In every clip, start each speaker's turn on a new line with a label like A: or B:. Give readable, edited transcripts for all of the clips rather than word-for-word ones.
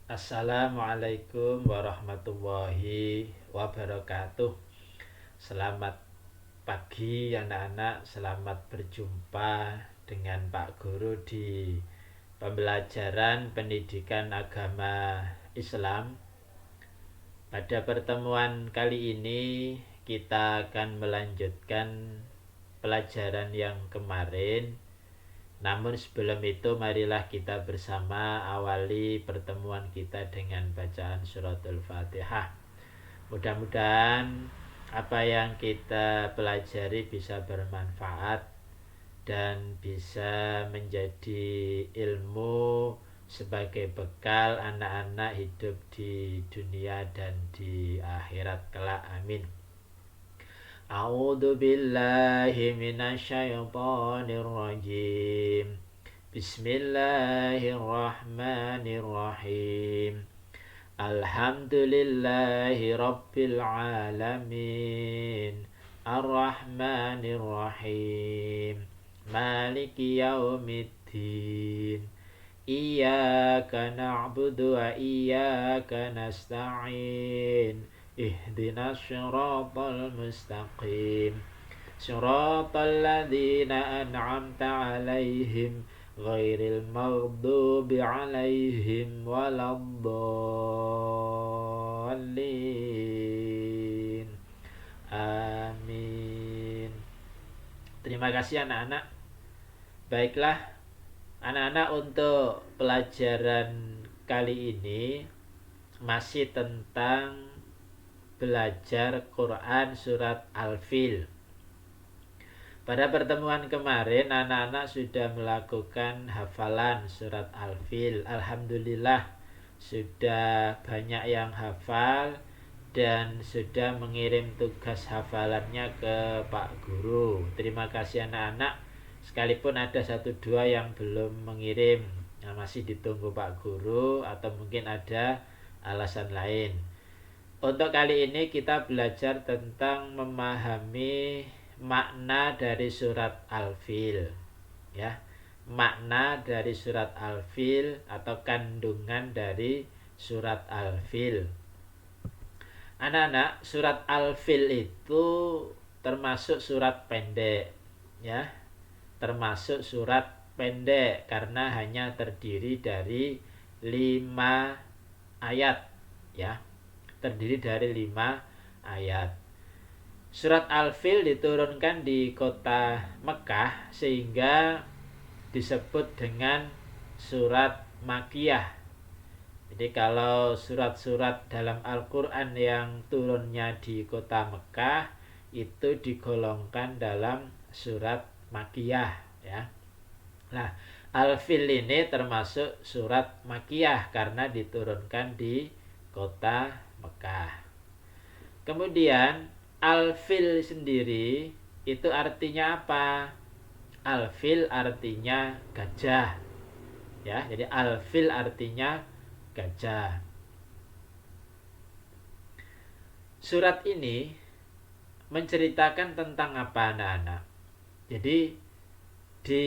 A: Assalamualaikum warahmatullahi wabarakatuh. Selamat pagi anak-anak, selamat berjumpa dengan Pak Guru di pembelajaran pendidikan agama Islam. Pada pertemuan kali ini kita akan melanjutkan pelajaran yang kemarin. Namun sebelum itu marilah kita bersama awali pertemuan kita dengan bacaan suratul Fatihah. Mudah-mudahan apa yang kita pelajari bisa bermanfaat dan bisa menjadi ilmu sebagai bekal anak-anak hidup di dunia dan di akhirat kelak. Amin. A'udzu billahi minasyaitonir rajim. Bismillahirrahmanirrahim. Alhamdulillahi rabbil alamin. Ar-Rahmanir Rahim. Maliki yaumiddin. Iyyaka na'budu wa iyyaka nasta'in. Ihdinas siratal mustaqim. Siratal ladzina an'amta 'alaihim ghairil maghdubi 'alaihim waladdallin. Amin. Terima kasih anak-anak. Baiklah anak-anak, untuk pelajaran kali ini masih tentang belajar Quran surat Al-Fil. Pada pertemuan kemarin anak-anak sudah melakukan hafalan surat Al-Fil. Alhamdulillah sudah banyak yang hafal dan sudah mengirim tugas hafalannya ke Pak Guru. Terima kasih anak-anak. Sekalipun ada 1-2 yang belum mengirim, masih ditunggu Pak Guru atau mungkin ada alasan lain. Untuk kali ini kita belajar tentang memahami makna dari surat Al-Fil. Ya, makna dari surat Al-Fil atau kandungan dari surat Al-Fil. Anak-anak, surat Al-Fil itu termasuk surat pendek, ya. Termasuk surat pendek karena hanya terdiri dari 5 ayat, ya. Terdiri dari 5 ayat. Surat Al-Fil diturunkan di kota Mekah sehingga disebut dengan surat Makkiyah. Jadi kalau surat-surat dalam Al-Quran yang turunnya di kota Mekah itu digolongkan dalam surat Makkiyah, ya. Nah, Al-Fil ini termasuk surat Makkiyah karena diturunkan di kota Mekah. Kemudian Al-Fil sendiri itu artinya apa? Al-Fil artinya gajah. Ya, jadi Al-Fil artinya gajah. Surat ini menceritakan tentang apa anak-anak? Jadi di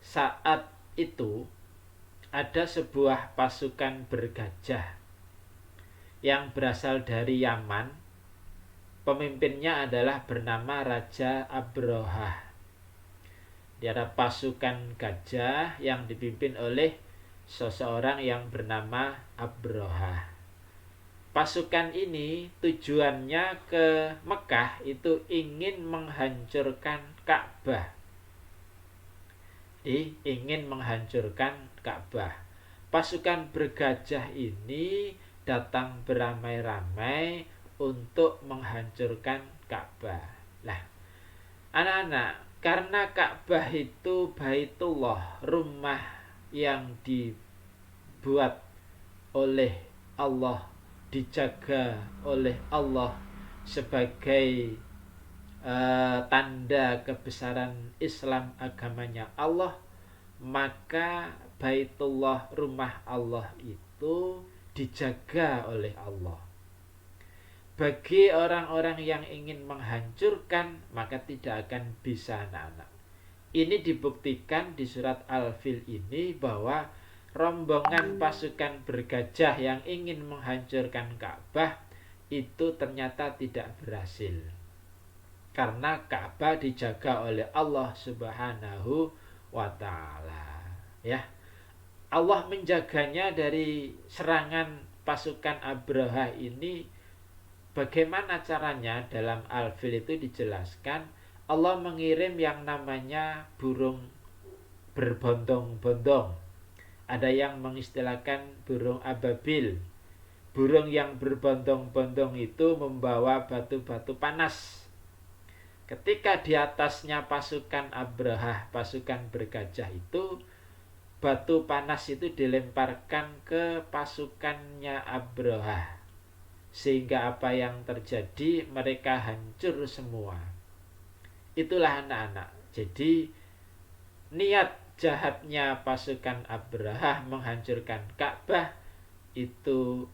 A: saat itu ada sebuah pasukan bergajah yang berasal dari Yaman. Pemimpinnya adalah bernama Raja Abrahah. Dia ada pasukan gajah yang dipimpin oleh seseorang yang bernama Abrahah. Pasukan ini tujuannya ke Mekah itu ingin menghancurkan Ka'bah. Ingin menghancurkan Ka'bah. Pasukan bergajah ini datang beramai-ramai untuk menghancurkan Ka'bah. Lah, anak-anak, karena Ka'bah itu Baitullah, rumah yang dibuat oleh Allah, dijaga oleh Allah sebagai tanda kebesaran Islam, agamanya Allah, maka Baitullah, rumah Allah itu dijaga oleh Allah. Bagi orang-orang yang ingin menghancurkan, maka tidak akan bisa anak-anak. Ini dibuktikan di surat Al-Fil ini bahwa rombongan pasukan bergajah yang ingin menghancurkan Ka'bah itu ternyata tidak berhasil. Karena Ka'bah dijaga oleh Allah Subhanahu wa taala. Ya. Allah menjaganya dari serangan pasukan Abraha ini. Bagaimana caranya? Dalam Al-Fil itu dijelaskan Allah mengirim yang namanya burung berbondong-bondong. Ada yang mengistilahkan burung ababil. Burung yang berbondong-bondong itu membawa batu-batu panas. Ketika di atasnya pasukan Abraha, pasukan bergajah itu, batu panas itu dilemparkan ke pasukannya Abraha. Sehingga apa yang terjadi? Mereka hancur semua. Itulah anak-anak. Jadi niat jahatnya pasukan Abraha menghancurkan Ka'bah itu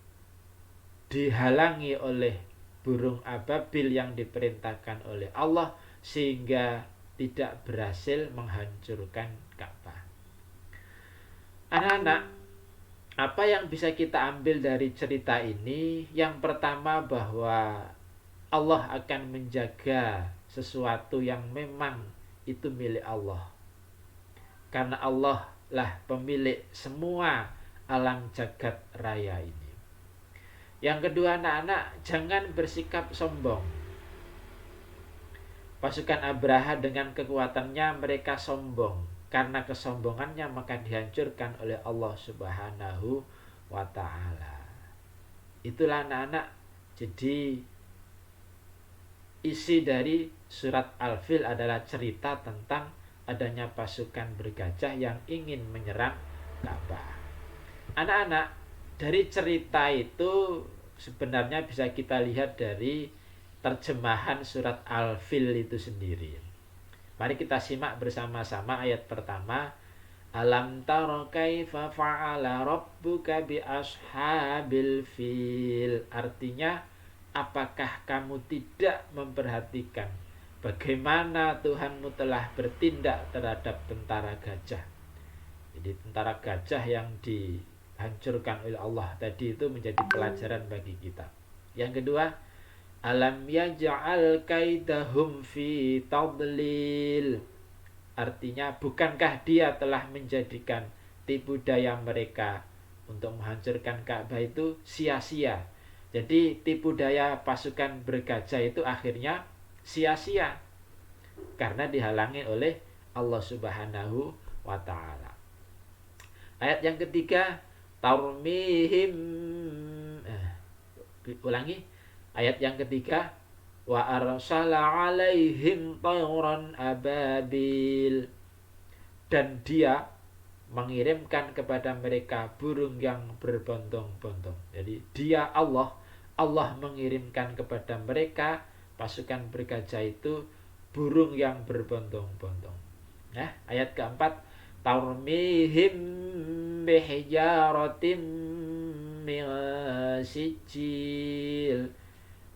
A: dihalangi oleh burung ababil yang diperintahkan oleh Allah, sehingga tidak berhasil menghancurkan Ka'bah. Anak-anak, apa yang bisa kita ambil dari cerita ini? Yang pertama, bahwa Allah akan menjaga sesuatu yang memang itu milik Allah. Karena Allah lah pemilik semua alam jagat raya ini. Yang kedua, anak-anak, jangan bersikap sombong. Pasukan Abraha dengan kekuatannya mereka sombong. Karena kesombongannya maka dihancurkan oleh Allah Subhanahu wa ta'ala. Itulah anak-anak. Jadi isi dari surat Al-Fil adalah cerita tentang adanya pasukan bergajah yang ingin menyerang Ka'bah. Anak-anak, dari cerita itu sebenarnya bisa kita lihat dari terjemahan surat Al-Fil itu sendiri. Mari kita simak bersama-sama ayat pertama. Alam tara kaifa fa'ala rabbuka bi ashabil fil. Artinya, apakah kamu tidak memperhatikan bagaimana Tuhanmu telah bertindak terhadap tentara gajah? Jadi tentara gajah yang dihancurkan oleh Allah tadi itu menjadi pelajaran bagi kita. Yang kedua, alam yaj'al kaidahum fi tadlil. Artinya, bukankah dia telah menjadikan tipu daya mereka untuk menghancurkan Ka'bah itu sia-sia? Jadi tipu daya pasukan bergajah itu akhirnya sia-sia karena dihalangi oleh Allah Subhanahu wa ta'ala. Ayat yang ketiga, tarmihim, ulangi ayat yang ketiga, wa arsala alaihim tayran ababil, dan dia mengirimkan kepada mereka burung yang berbondong-bondong. Jadi dia Allah mengirimkan kepada mereka pasukan bergajah itu burung yang berbondong-bondong. Nah, ayat keempat, tarmihim bihijaratim min sijil.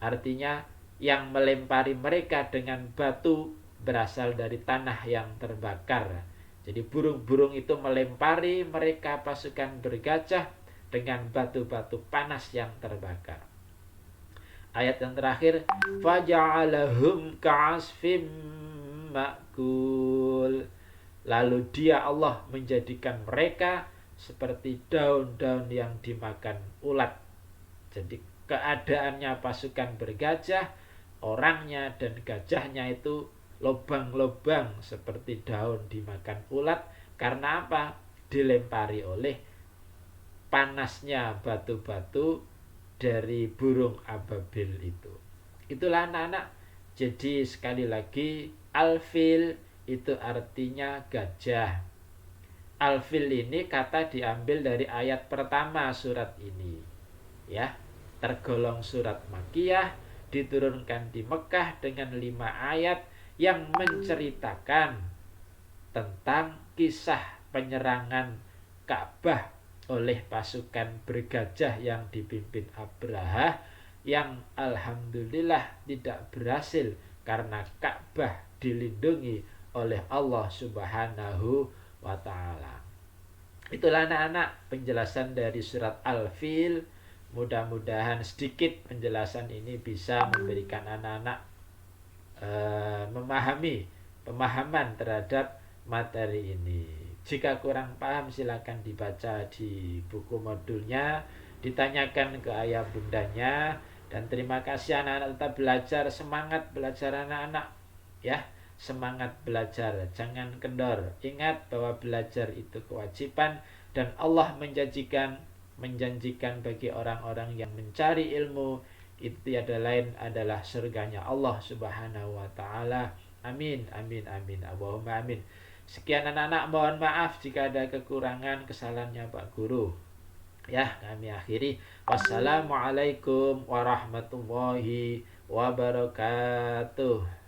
A: Artinya, yang melempari mereka dengan batu berasal dari tanah yang terbakar. Jadi burung-burung itu melempari mereka pasukan bergajah dengan batu-batu panas yang terbakar. Ayat yang terakhir, faja'alahum ka'asfim ma'kul. Lalu dia Allah menjadikan mereka seperti daun-daun yang dimakan ulat. Jadi keadaannya pasukan bergajah, orangnya dan gajahnya itu lobang-lobang seperti daun dimakan ulat. Karena apa? Dilempari oleh panasnya batu-batu dari burung ababil itu. Itulah anak-anak. Jadi sekali lagi, Al-Fil itu artinya gajah. Al-Fil ini kata diambil dari ayat pertama surat ini. Ya, tergolong surat Makkiyah, diturunkan di Mekah dengan 5 ayat yang menceritakan tentang kisah penyerangan Ka'bah oleh pasukan bergajah yang dipimpin Abraha, yang alhamdulillah tidak berhasil karena Ka'bah dilindungi oleh Allah Subhanahu wa ta'ala. Itulah anak-anak penjelasan dari surat Al-Fil. Mudah-mudahan sedikit penjelasan ini bisa memberikan anak-anak memahami pemahaman terhadap materi ini. Jika kurang paham silakan dibaca di buku modulnya, ditanyakan ke ayah bundanya. Dan terima kasih anak-anak tetap belajar, semangat belajar anak-anak ya. Semangat belajar, jangan kendor. Ingat bahwa belajar itu kewajiban dan Allah menjanjikan bagi orang-orang yang mencari ilmu itu tiada lain adalah surganya Allah Subhanahu wa taala. Amin amin amin. Allahumma amin. Sekian anak-anak, mohon maaf jika ada kekurangan kesalahannya Pak Guru. Ya, kami akhiri. Wassalamualaikum warahmatullahi wabarakatuh.